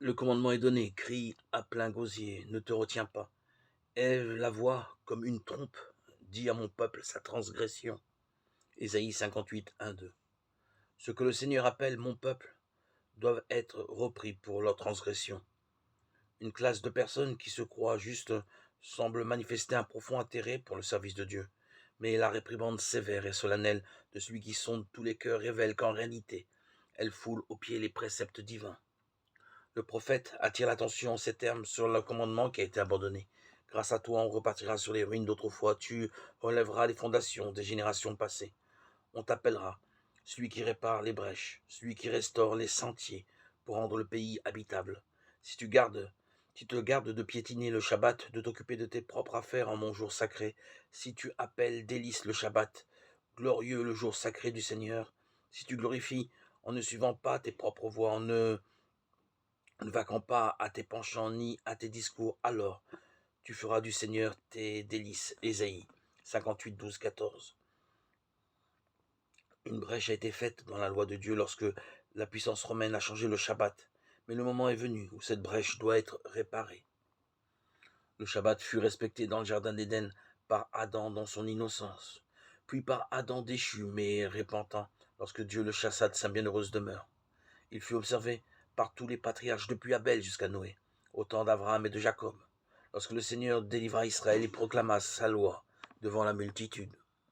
Le commandement est donné, crie à plein gosier, ne te retiens pas. Ève la voix comme une trompe, dis à mon peuple sa transgression. Ésaïe 58, 1-2. Ce que le Seigneur appelle mon peuple doivent être repris pour leur transgression. Une classe de personnes qui se croient justes semble manifester un profond intérêt pour le service de Dieu. Mais la réprimande sévère et solennelle de celui qui sonde tous les cœurs révèle qu'en réalité, elle foule aux pieds les préceptes divins. Le prophète attire l'attention en ces termes sur le commandement qui a été abandonné. Grâce à toi, on repartira sur les ruines d'autrefois, tu relèveras les fondations des générations passées. On t'appellera celui qui répare les brèches, celui qui restaure les sentiers pour rendre le pays habitable. Si tu te gardes de piétiner le Shabbat, de t'occuper de tes propres affaires en mon jour sacré, si tu appelles délice le Shabbat, glorieux le jour sacré du Seigneur, si tu glorifies en ne suivant pas tes propres voies, en ne vaquant pas à tes penchants ni à tes discours, alors tu feras du Seigneur tes délices. Ésaïe 58, 12, 14. Une brèche a été faite dans la loi de Dieu lorsque la puissance romaine a changé le Shabbat. Mais le moment est venu où cette brèche doit être réparée. Le Shabbat fut respecté dans le jardin d'Éden par Adam dans son innocence, puis par Adam déchu mais repentant lorsque Dieu le chassa de sa bienheureuse demeure. Il fut observé par tous les patriarches depuis Abel jusqu'à Noé, au temps d'Abraham et de Jacob, lorsque le Seigneur délivra Israël et proclama sa loi devant la multitude.